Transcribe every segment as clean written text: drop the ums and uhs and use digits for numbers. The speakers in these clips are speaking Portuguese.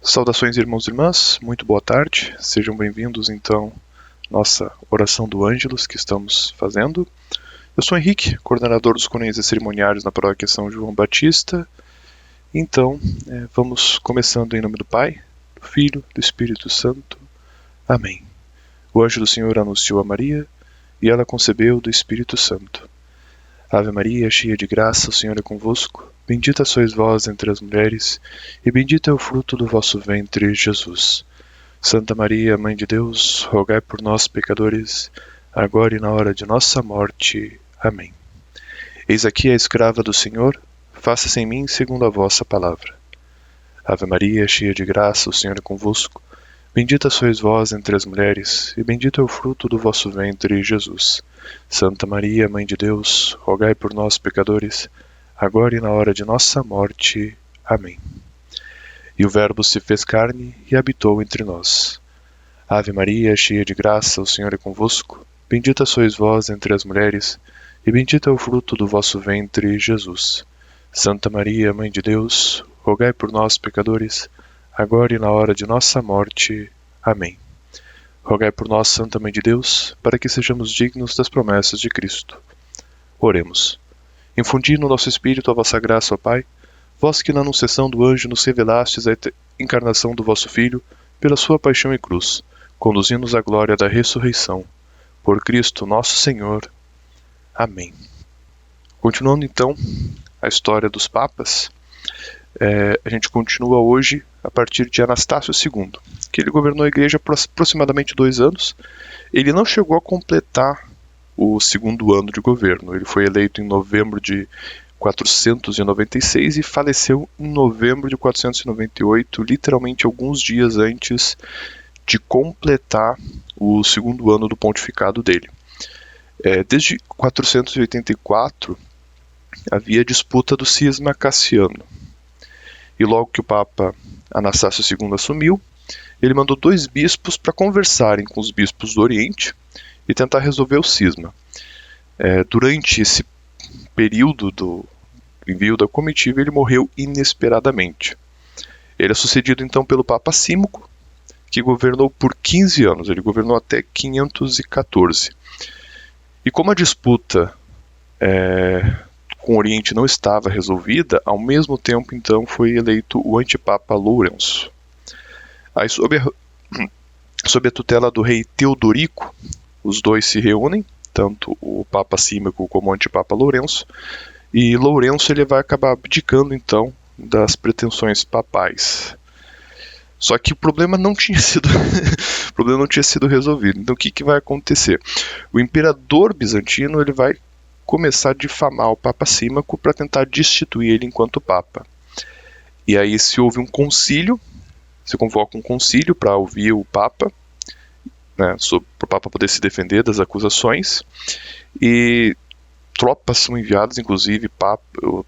Saudações, irmãos e irmãs, muito boa tarde, sejam bem-vindos então à nossa oração do Ângelus que estamos fazendo. Eu sou Henrique, coordenador dos Corinhos e Cerimoniários na Paróquia São João Batista. Então, vamos começando em nome do Pai, do Filho, do Espírito Santo. Amém. O anjo do Senhor anunciou a Maria e ela concebeu do Espírito Santo. Ave Maria, cheia de graça, o Senhor é convosco. Bendita sois vós entre as mulheres, e bendito é o fruto do vosso ventre, Jesus. Santa Maria, Mãe de Deus, rogai por nós, pecadores, agora e na hora de nossa morte. Amém. Eis aqui a escrava do Senhor, faça-se em mim segundo a vossa palavra. Ave Maria, cheia de graça, o Senhor é convosco. Bendita sois vós entre as mulheres, e bendito é o fruto do vosso ventre, Jesus. Santa Maria, Mãe de Deus, rogai por nós, pecadores, agora e na hora de nossa morte. Amém. E o Verbo se fez carne e habitou entre nós. Ave Maria, cheia de graça, o Senhor é convosco. Bendita sois vós entre as mulheres, e bendito é o fruto do vosso ventre, Jesus. Santa Maria, Mãe de Deus, rogai por nós, pecadores, agora e na hora de nossa morte. Amém. Rogai por nós, Santa Mãe de Deus, para que sejamos dignos das promessas de Cristo. Oremos. Infundi no nosso espírito a vossa graça, ó Pai, vós que na anunciação do anjo nos revelastes a encarnação do vosso Filho, pela sua paixão e cruz, conduzindo-nos à glória da ressurreição. Por Cristo nosso Senhor. Amém. Continuando então a história dos papas, a gente continua hoje a partir de Anastácio II, que ele governou a igreja por aproximadamente 2 anos. Ele não chegou a completar o segundo ano de governo. Ele foi eleito em novembro de 496 e faleceu em novembro de 498, literalmente alguns dias antes de completar o segundo ano do pontificado dele. Desde 484 havia disputa do cisma cassiano. E logo que o Papa Anastácio II assumiu, ele mandou 2 bispos para conversarem com os bispos do Oriente e tentar resolver o cisma. Durante esse período do envio da comitiva, ele morreu inesperadamente. Ele é sucedido então pelo Papa Símaco, que governou por 15 anos, ele governou até 514. E como a disputa com o Oriente não estava resolvida, ao mesmo tempo então foi eleito o antipapa Lourenço. Aí, sob a tutela do rei Teodorico, os dois se reúnem, tanto o Papa Símaco como o antipapa Lourenço, e Lourenço ele vai acabar abdicando então das pretensões papais. Só que o problema não tinha sido resolvido. Então o que vai acontecer? O imperador bizantino ele vai começar a difamar o Papa Símaco para tentar destituir ele enquanto Papa. E aí se convoca um concílio para ouvir o Papa, né, para o Papa poder se defender das acusações, e tropas são enviadas, inclusive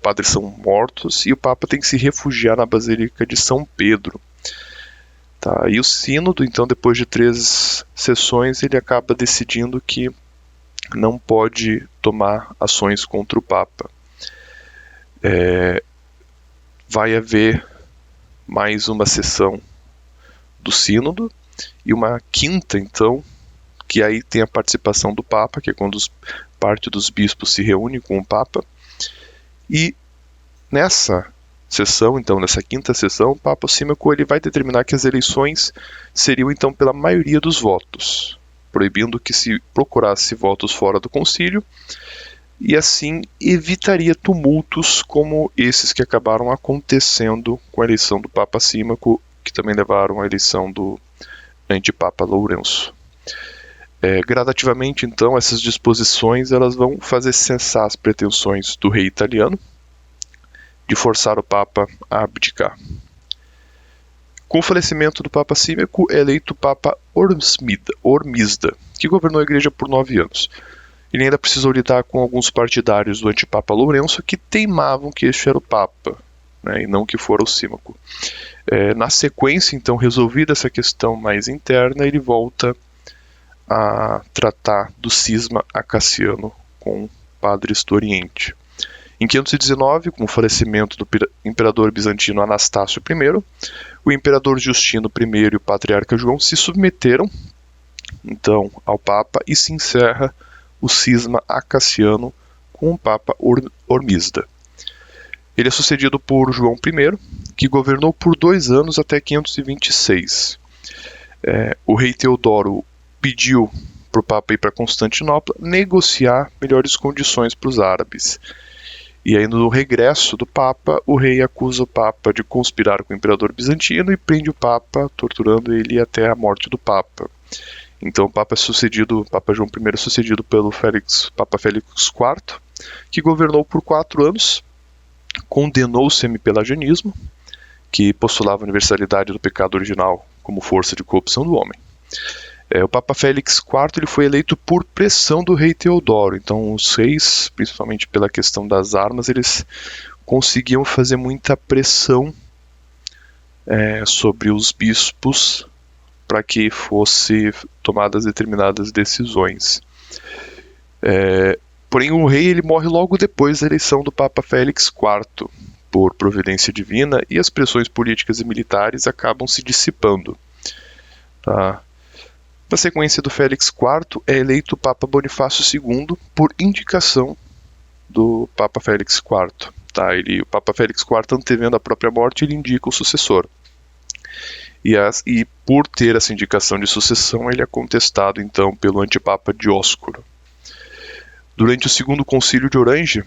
padres são mortos, e o Papa tem que se refugiar na Basílica de São Pedro. Tá? E o sínodo, então, depois de 3 sessões, ele acaba decidindo que não pode tomar ações contra o Papa. Vai haver mais uma sessão do sínodo e uma quinta, então, que aí tem a participação do Papa, que é quando parte dos bispos se reúne com o Papa. E nessa sessão, então, nessa quinta sessão, o Papa Símaco ele vai determinar que as eleições seriam, então, pela maioria dos votos, proibindo que se procurasse votos fora do concílio, e assim evitaria tumultos como esses que acabaram acontecendo com a eleição do Papa Símaco, que também levaram à eleição do antipapa Lourenço. Gradativamente, então, essas disposições elas vão fazer cessar as pretensões do rei italiano de forçar o Papa a abdicar. Com o falecimento do Papa Símaco, é eleito o Papa Ormisda, que governou a igreja por 9 anos. Ele ainda precisou lidar com alguns partidários do antipapa Lourenço que teimavam que este era o Papa, né, e não que fora o Símaco. Na sequência, então, resolvida essa questão mais interna, ele volta a tratar do cisma acaciano com padres do Oriente. Em 519, com o falecimento do imperador bizantino Anastácio I, o imperador Justino I e o patriarca João se submeteram, então, ao Papa e se encerra o cisma acaciano com o Papa Hormisda. Ele é sucedido por João I, que governou por 2 anos até 526. O rei Teodoro pediu para o Papa ir para Constantinopla negociar melhores condições para os árabes. E aí, no regresso do Papa, o rei acusa o Papa de conspirar com o imperador bizantino e prende o Papa, torturando ele até a morte do Papa. Então, o Papa João I é sucedido pelo Papa Félix IV, que governou por 4 anos, condenou o semipelagianismo, que postulava a universalidade do pecado original como força de corrupção do homem. O Papa Félix IV ele foi eleito por pressão do rei Teodoro. Então, os reis, principalmente pela questão das armas, eles conseguiam fazer muita pressão sobre os bispos para que fossem tomadas determinadas decisões. Porém, o rei ele morre logo depois da eleição do Papa Félix IV, por providência divina, e as pressões políticas e militares acabam se dissipando. Tá? Na sequência do Félix IV, é eleito o Papa Bonifácio II por indicação do Papa Félix IV. Tá? O Papa Félix IV, antevendo a própria morte, ele indica o sucessor. E por ter essa indicação de sucessão, ele é contestado então pelo antipapa Dióscoro. Durante o segundo concílio de Orange,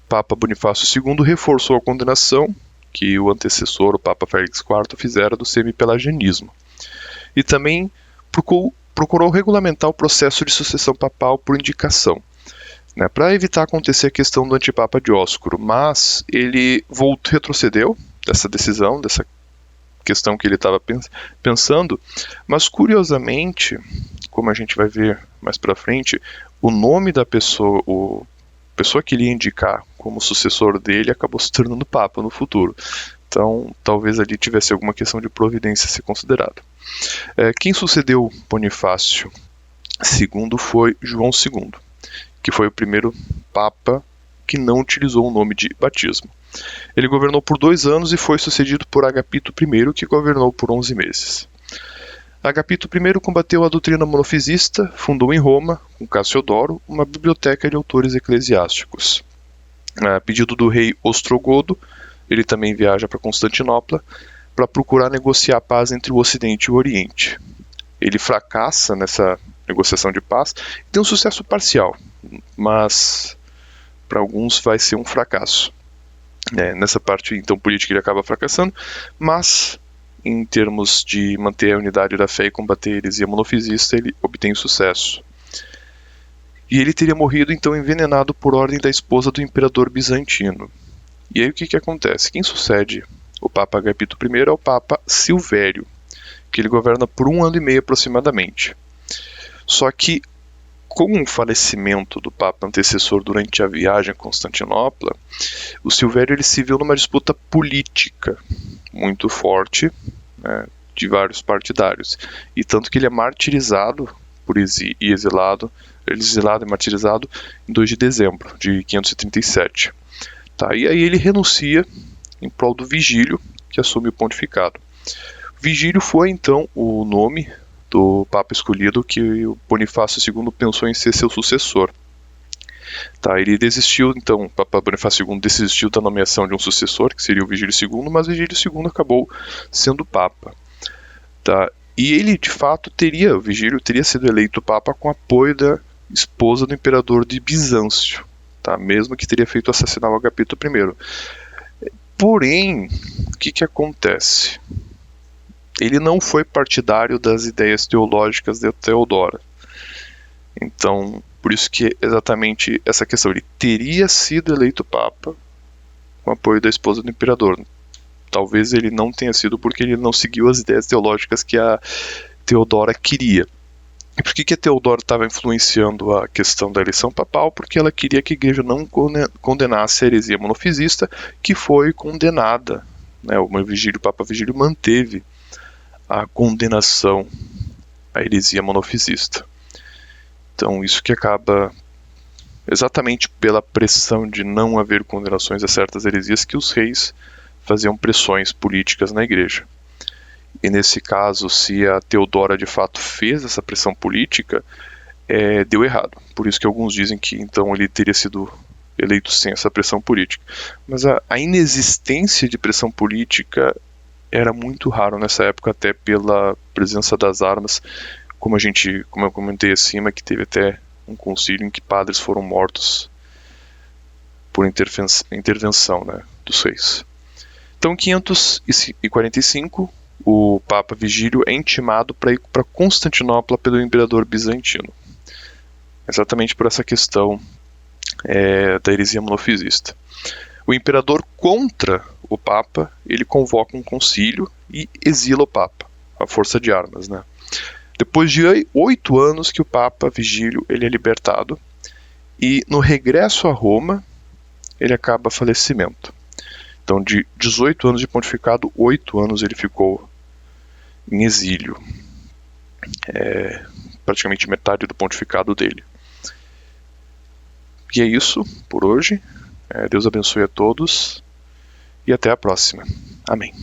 Papa Bonifácio II reforçou a condenação que o antecessor, o Papa Félix IV, fizera do semipelagianismo. E também procurou regulamentar o processo de sucessão papal por indicação, para evitar acontecer a questão do antipapa Dióscoro, mas ele retrocedeu dessa decisão, dessa questão que ele estava pensando, mas curiosamente, como a gente vai ver mais para frente, o nome da pessoa, a pessoa que ele ia indicar como sucessor dele acabou se tornando Papa no futuro. Então, talvez ali tivesse alguma questão de providência a ser considerada. Quem sucedeu Bonifácio II foi João II, que foi o primeiro Papa que não utilizou o nome de batismo. Ele governou por 2 anos e foi sucedido por Agapito I, que governou por 11 meses. Agapito I combateu a doutrina monofisista, fundou em Roma, com Cassiodoro, uma biblioteca de autores eclesiásticos. A pedido do rei Ostrogodo, ele também viaja para Constantinopla para procurar negociar a paz entre o Ocidente e o Oriente. Ele fracassa nessa negociação de paz e tem um sucesso parcial, mas para alguns vai ser um fracasso. Nessa parte, então, política ele acaba fracassando, mas em termos de manter a unidade da fé e combater a heresia monofisista, ele obtém sucesso. E ele teria morrido, então, envenenado por ordem da esposa do imperador bizantino. E aí o que acontece? Quem sucede o Papa Agapito I é o Papa Silvério, que ele governa por 1 ano e meio aproximadamente. Só que, com o falecimento do Papa antecessor durante a viagem a Constantinopla, o Silvério ele se viu numa disputa política muito forte, de vários partidários. E tanto que ele é martirizado exilado e martirizado em 2 de dezembro de 537. Tá, e aí ele renuncia em prol do Vigílio, que assume o pontificado. Vigílio foi então o nome do Papa escolhido que o Bonifácio II pensou em ser seu sucessor. Tá, ele desistiu, então, o Papa Bonifácio II desistiu da nomeação de um sucessor, que seria o Vigílio II, mas o Vigílio II acabou sendo Papa. Tá, e ele, de fato, o Vigílio teria sido eleito Papa com apoio da esposa do imperador de Bizâncio, tá, mesmo que teria feito assassinar o Agapito I. Porém, o que acontece? Ele não foi partidário das ideias teológicas de Teodoro. Então, por isso que exatamente essa questão, ele teria sido eleito Papa com apoio da esposa do imperador. Talvez ele não tenha sido porque ele não seguiu as ideias teológicas que a Teodora queria. E por que a Teodora estava influenciando a questão da eleição papal? Porque ela queria que a igreja não condenasse a heresia monofisista, que foi condenada. O Papa Vigílio manteve a condenação à heresia monofisista. Então, isso que acaba exatamente pela pressão de não haver condenações a certas heresias que os reis faziam pressões políticas na igreja. E nesse caso, se a Teodora de fato fez essa pressão política, deu errado. Por isso que alguns dizem que então ele teria sido eleito sem essa pressão política. Mas a inexistência de pressão política era muito raro nessa época, até pela presença das armas, como eu comentei acima, que teve até um concílio em que padres foram mortos por intervenção, né, dos reis. Então, em 545, o Papa Vigílio é intimado para ir para Constantinopla pelo imperador bizantino, exatamente por essa questão da heresia monofisista. O imperador, contra o Papa, ele convoca um concílio e exila o Papa, à força de armas, né? Depois de 8 anos que o Papa Vigílio ele é libertado, e no regresso a Roma, ele acaba falecimento. Então, de 18 anos de pontificado, 8 anos ele ficou em exílio. Praticamente metade do pontificado dele. E é isso por hoje. Deus abençoe a todos e até a próxima. Amém.